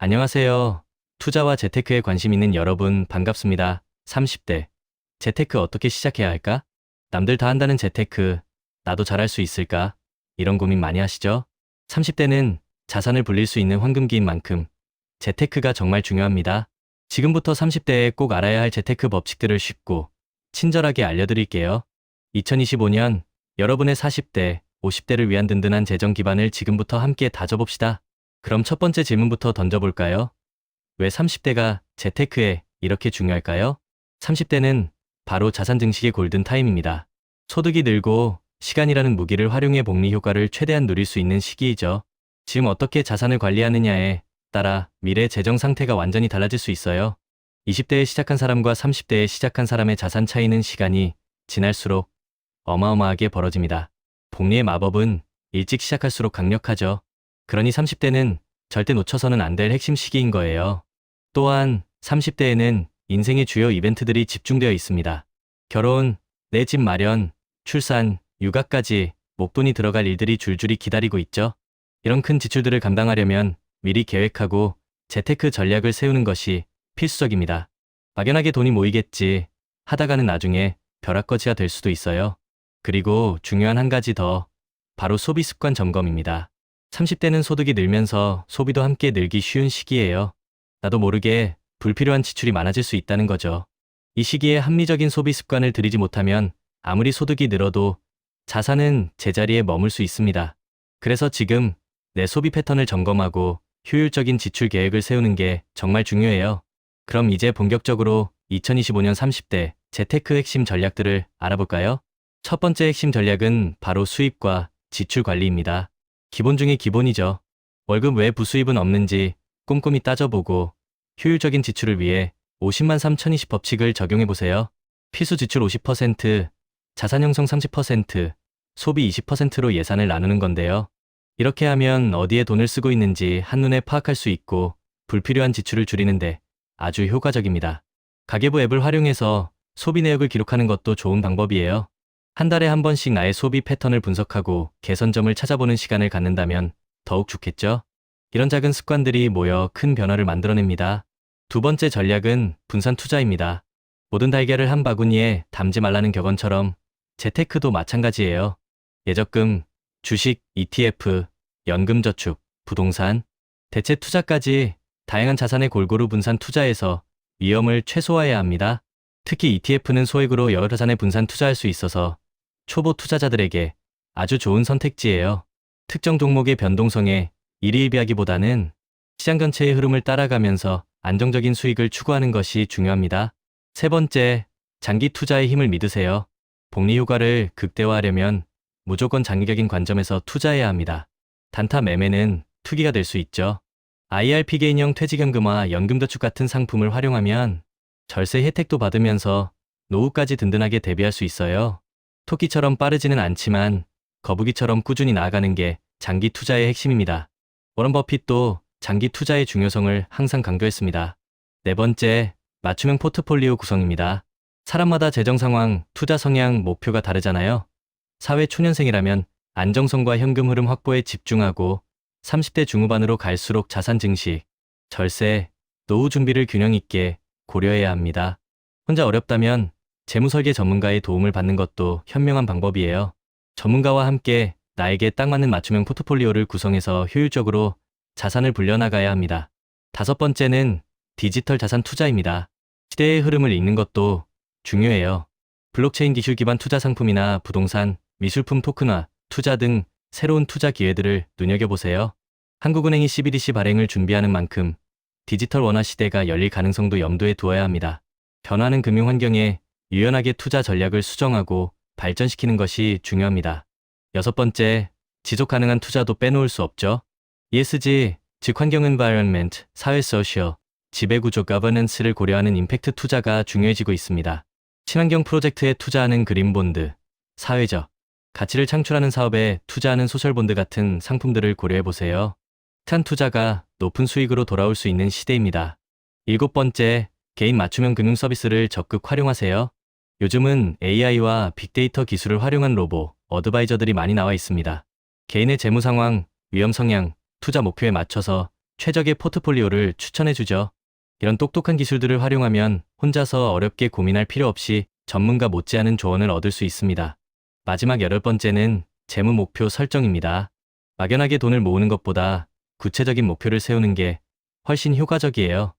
안녕하세요. 투자와 재테크에 관심 있는 여러분 반갑습니다. 30대. 재테크 어떻게 시작해야 할까? 남들 다 한다는 재테크, 나도 잘할 수 있을까? 이런 고민 많이 하시죠? 30대는 자산을 불릴 수 있는 황금기인 만큼 재테크가 정말 중요합니다. 지금부터 30대에 꼭 알아야 할 재테크 법칙들을 쉽고 친절하게 알려드릴게요. 2025년 여러분의 40대, 50대를 위한 든든한 재정 기반을 지금부터 함께 다져봅시다. 그럼 첫 번째 질문부터 던져볼까요? 왜 30대가 재테크에 이렇게 중요할까요? 30대는 바로 자산 증식의 골든타임입니다. 소득이 늘고 시간이라는 무기를 활용해 복리 효과를 최대한 누릴 수 있는 시기이죠. 지금 어떻게 자산을 관리하느냐에 따라 미래 재정 상태가 완전히 달라질 수 있어요. 20대에 시작한 사람과 30대에 시작한 사람의 자산 차이는 시간이 지날수록 어마어마하게 벌어집니다. 복리의 마법은 일찍 시작할수록 강력하죠. 그러니 30대는 절대 놓쳐서는 안 될 핵심 시기인 거예요. 또한 30대에는 인생의 주요 이벤트들이 집중되어 있습니다. 결혼, 내 집 마련, 출산, 육아까지 목돈이 들어갈 일들이 줄줄이 기다리고 있죠. 이런 큰 지출들을 감당하려면 미리 계획하고 재테크 전략을 세우는 것이 필수적입니다. 막연하게 돈이 모이겠지 하다가는 나중에 벼락거지가 될 수도 있어요. 그리고 중요한 한 가지 더, 바로 소비 습관 점검입니다. 30대는 소득이 늘면서 소비도 함께 늘기 쉬운 시기예요. 나도 모르게 불필요한 지출이 많아질 수 있다는 거죠. 이 시기에 합리적인 소비 습관을 들이지 못하면 아무리 소득이 늘어도 자산은 제자리에 머물 수 있습니다. 그래서 지금 내 소비 패턴을 점검하고 효율적인 지출 계획을 세우는 게 정말 중요해요. 그럼 이제 본격적으로 2025년 30대 재테크 핵심 전략들을 알아볼까요? 첫 번째 핵심 전략은 바로 수입과 지출 관리입니다. 기본 중에 기본이죠. 월급 외 부수입은 없는지 꼼꼼히 따져보고 효율적인 지출을 위해 50만 3020 법칙을 적용해보세요. 필수 지출 50%, 자산 형성 30%, 소비 20%로 예산을 나누는 건데요. 이렇게 하면 어디에 돈을 쓰고 있는지 한눈에 파악할 수 있고 불필요한 지출을 줄이는데 아주 효과적입니다. 가계부 앱을 활용해서 소비 내역을 기록하는 것도 좋은 방법이에요. 한 달에 한 번씩 나의 소비 패턴을 분석하고 개선점을 찾아보는 시간을 갖는다면 더욱 좋겠죠? 이런 작은 습관들이 모여 큰 변화를 만들어냅니다. 두 번째 전략은 분산 투자입니다. 모든 달걀을 한 바구니에 담지 말라는 격언처럼 재테크도 마찬가지예요. 예적금, 주식, ETF, 연금저축, 부동산, 대체 투자까지 다양한 자산에 골고루 분산 투자해서 위험을 최소화해야 합니다. 특히 ETF는 소액으로 여러 자산에 분산 투자할 수 있어서 초보 투자자들에게 아주 좋은 선택지예요. 특정 종목의 변동성에 일희일비하기보다는 시장 전체의 흐름을 따라가면서 안정적인 수익을 추구하는 것이 중요합니다. 세 번째, 장기 투자의 힘을 믿으세요. 복리 효과를 극대화하려면 무조건 장기적인 관점에서 투자해야 합니다. 단타 매매는 투기가 될 수 있죠. IRP 개인형 퇴직연금화 연금저축 같은 상품을 활용하면 절세 혜택도 받으면서 노후까지 든든하게 대비할 수 있어요. 토끼처럼 빠르지는 않지만 거북이처럼 꾸준히 나아가는 게 장기 투자의 핵심입니다. 워런 버핏도 장기 투자의 중요성을 항상 강조했습니다. 네 번째, 맞춤형 포트폴리오 구성입니다. 사람마다 재정 상황, 투자 성향, 목표가 다르잖아요. 사회 초년생이라면 안정성과 현금 흐름 확보에 집중하고 30대 중후반으로 갈수록 자산 증식, 절세, 노후 준비를 균형 있게 고려해야 합니다. 혼자 어렵다면 재무설계 전문가의 도움을 받는 것도 현명한 방법이에요. 전문가와 함께 나에게 딱 맞는 맞춤형 포트폴리오를 구성해서 효율적으로 자산을 불려나가야 합니다. 다섯 번째는 디지털 자산 투자입니다. 시대의 흐름을 읽는 것도 중요해요. 블록체인 기술 기반 투자 상품이나 부동산, 미술품 토큰화, 투자 등 새로운 투자 기회들을 눈여겨보세요. 한국은행이 CBDC 발행을 준비하는 만큼 디지털 원화 시대가 열릴 가능성도 염두에 두어야 합니다. 변화하는 금융 환경에 유연하게 투자 전략을 수정하고 발전시키는 것이 중요합니다. 여섯 번째, 지속 가능한 투자도 빼놓을 수 없죠. ESG, 즉 환경 environment, 사회 소셜, 지배구조 governance를 고려하는 임팩트 투자가 중요해지고 있습니다. 친환경 프로젝트에 투자하는 그린본드, 사회적 가치를 창출하는 사업에 투자하는 소셜본드 같은 상품들을 고려해보세요. 탄 투자가 높은 수익으로 돌아올 수 있는 시대입니다. 일곱 번째, 개인 맞춤형 금융 서비스를 적극 활용하세요. 요즘은 AI와 빅데이터 기술을 활용한 로보, 어드바이저들이 많이 나와 있습니다. 개인의 재무 상황, 위험 성향, 투자 목표에 맞춰서 최적의 포트폴리오를 추천해주죠. 이런 똑똑한 기술들을 활용하면 혼자서 어렵게 고민할 필요 없이 전문가 못지않은 조언을 얻을 수 있습니다. 마지막 8번째는 재무 목표 설정입니다. 막연하게 돈을 모으는 것보다 구체적인 목표를 세우는 게 훨씬 효과적이에요.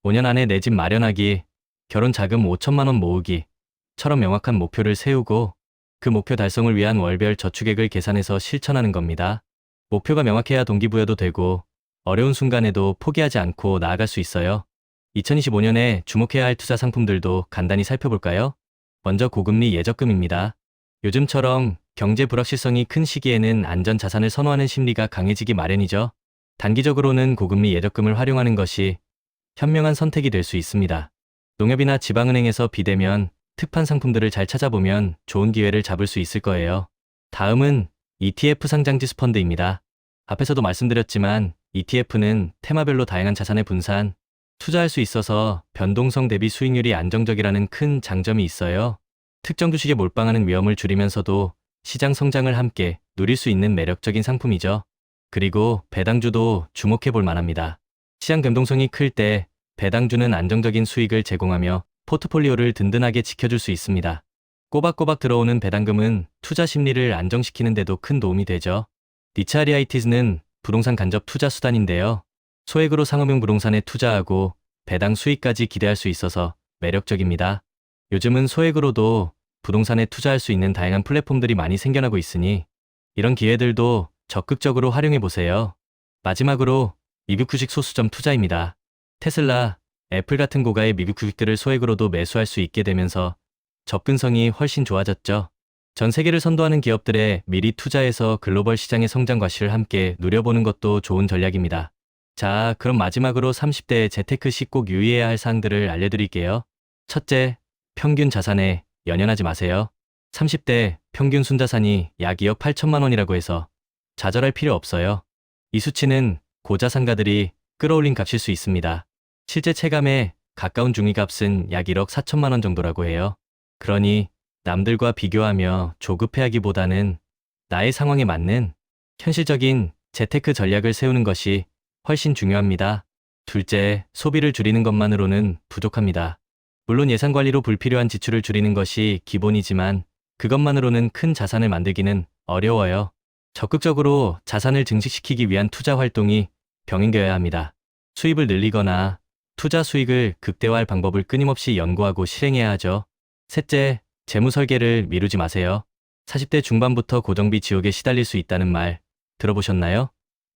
5년 안에 내 집 마련하기, 결혼 자금 5천만 원 모으기처럼 명확한 목표를 세우고 그 목표 달성을 위한 월별 저축액을 계산해서 실천하는 겁니다. 목표가 명확해야 동기부여도 되고 어려운 순간에도 포기하지 않고 나아갈 수 있어요. 2025년에 주목해야 할 투자 상품들도 간단히 살펴볼까요? 먼저 고금리 예적금입니다. 요즘처럼 경제 불확실성이 큰 시기에는 안전 자산을 선호하는 심리가 강해지기 마련이죠. 단기적으로는 고금리 예적금을 활용하는 것이 현명한 선택이 될 수 있습니다. 농협이나 지방은행에서 비대면 특판 상품들을 잘 찾아보면 좋은 기회를 잡을 수 있을 거예요. 다음은 ETF 상장지수 펀드입니다. 앞에서도 말씀드렸지만 ETF는 테마별로 다양한 자산의 분산, 투자할 수 있어서 변동성 대비 수익률이 안정적이라는 큰 장점이 있어요. 특정 주식에 몰빵하는 위험을 줄이면서도 시장 성장을 함께 누릴 수 있는 매력적인 상품이죠. 그리고 배당주도 주목해 볼 만합니다. 시장 변동성이 클 때 배당주는 안정적인 수익을 제공하며 포트폴리오를 든든하게 지켜줄 수 있습니다. 꼬박꼬박 들어오는 배당금은 투자 심리를 안정시키는 데도 큰 도움이 되죠. 니차리아이티즈는 부동산 간접 투자 수단인데요. 소액으로 상업용 부동산에 투자하고 배당 수익까지 기대할 수 있어서 매력적입니다. 요즘은 소액으로도 부동산에 투자할 수 있는 다양한 플랫폼들이 많이 생겨나고 있으니 이런 기회들도 적극적으로 활용해 보세요. 마지막으로 미국 주식 소수점 투자입니다. 테슬라, 애플 같은 고가의 미국 주식들을 소액으로도 매수할 수 있게 되면서 접근성이 훨씬 좋아졌죠. 전 세계를 선도하는 기업들에 미리 투자해서 글로벌 시장의 성장 과실을 함께 누려보는 것도 좋은 전략입니다. 자, 그럼 마지막으로 30대 재테크 시 꼭 유의해야 할 사항들을 알려드릴게요. 첫째, 평균 자산에 연연하지 마세요. 30대 평균 순자산이 약 2억 8천만 원이라고 해서 좌절할 필요 없어요. 이 수치는 고자산가들이 끌어올린 값일 수 있습니다. 실제 체감에 가까운 중위값은 약 1억 4천만 원 정도라고 해요. 그러니 남들과 비교하며 조급해하기보다는 나의 상황에 맞는 현실적인 재테크 전략을 세우는 것이 훨씬 중요합니다. 둘째, 소비를 줄이는 것만으로는 부족합니다. 물론 예산 관리로 불필요한 지출을 줄이는 것이 기본이지만 그것만으로는 큰 자산을 만들기는 어려워요. 적극적으로 자산을 증식시키기 위한 투자 활동이 병행되어야 합니다. 수입을 늘리거나 투자 수익을 극대화할 방법을 끊임없이 연구하고 실행해야 하죠. 셋째, 재무 설계를 미루지 마세요. 40대 중반부터 고정비 지옥에 시달릴 수 있다는 말 들어보셨나요?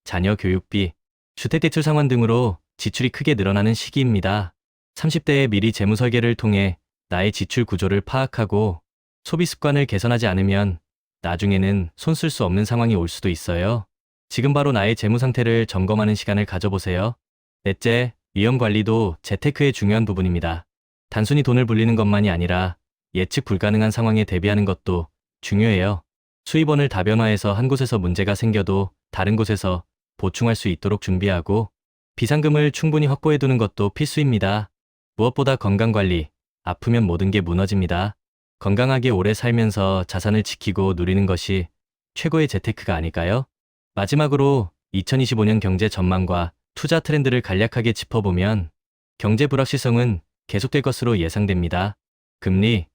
자녀 교육비, 주택대출 상환 등으로 지출이 크게 늘어나는 시기입니다. 30대에 미리 재무 설계를 통해 나의 지출 구조를 파악하고 소비 습관을 개선하지 않으면 나중에는 손 쓸 수 없는 상황이 올 수도 있어요. 지금 바로 나의 재무 상태를 점검하는 시간을 가져보세요. 넷째, 위험 관리도 재테크의 중요한 부분입니다. 단순히 돈을 불리는 것만이 아니라 예측 불가능한 상황에 대비하는 것도 중요해요. 수입원을 다변화해서 한 곳에서 문제가 생겨도 다른 곳에서 보충할 수 있도록 준비하고 비상금을 충분히 확보해두는 것도 필수입니다. 무엇보다 건강관리, 아프면 모든 게 무너집니다. 건강하게 오래 살면서 자산을 지키고 누리는 것이 최고의 재테크가 아닐까요? 마지막으로 2025년 경제 전망과 투자 트렌드를 간략하게 짚어보면 경제 불확실성은 계속될 것으로 예상됩니다. 금리,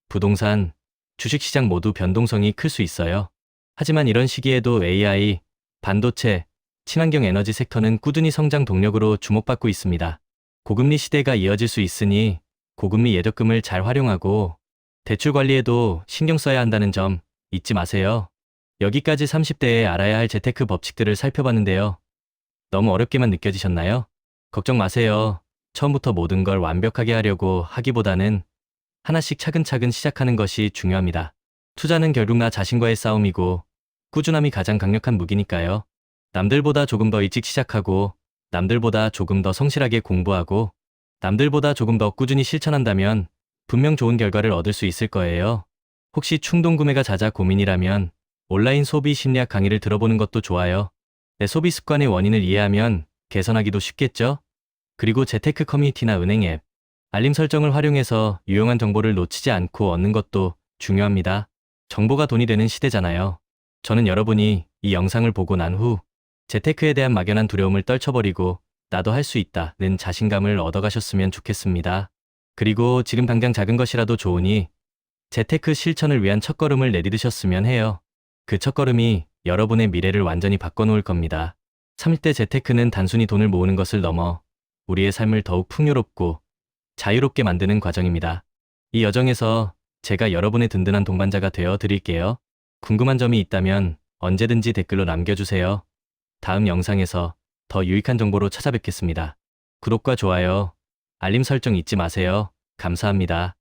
부동산, 주식시장 모두 변동성이 클 수 있어요. 하지만 이런 시기에도 AI, 반도체, 친환경 에너지 섹터는 꾸준히 성장 동력으로 주목받고 있습니다. 고금리 시대가 이어질 수 있으니 고금리 예적금을 잘 활용하고 대출 관리에도 신경 써야 한다는 점 잊지 마세요. 여기까지 30대에 알아야 할 재테크 법칙들을 살펴봤는데요. 너무 어렵게만 느껴지셨나요? 걱정 마세요. 처음부터 모든 걸 완벽하게 하려고 하기보다는 하나씩 차근차근 시작하는 것이 중요합니다. 투자는 결국 나 자신과의 싸움이고 꾸준함이 가장 강력한 무기니까요. 남들보다 조금 더 일찍 시작하고 남들보다 조금 더 성실하게 공부하고 남들보다 조금 더 꾸준히 실천한다면 분명 좋은 결과를 얻을 수 있을 거예요. 혹시 충동 구매가 잦아 고민이라면 온라인 소비 심리학 강의를 들어보는 것도 좋아요. 내 소비 습관의 원인을 이해하면 개선하기도 쉽겠죠? 그리고 재테크 커뮤니티나 은행 앱, 알림 설정을 활용해서 유용한 정보를 놓치지 않고 얻는 것도 중요합니다. 정보가 돈이 되는 시대잖아요. 저는 여러분이 이 영상을 보고 난 후 재테크에 대한 막연한 두려움을 떨쳐버리고 나도 할 수 있다는 자신감을 얻어가셨으면 좋겠습니다. 그리고 지금 당장 작은 것이라도 좋으니 재테크 실천을 위한 첫걸음을 내디디셨으면 해요. 그 첫걸음이 여러분의 미래를 완전히 바꿔놓을 겁니다. 30대 재테크는 단순히 돈을 모으는 것을 넘어 우리의 삶을 더욱 풍요롭고 자유롭게 만드는 과정입니다. 이 여정에서 제가 여러분의 든든한 동반자가 되어 드릴게요. 궁금한 점이 있다면 언제든지 댓글로 남겨주세요. 다음 영상에서 더 유익한 정보로 찾아뵙겠습니다. 구독과 좋아요, 알림 설정 잊지 마세요. 감사합니다.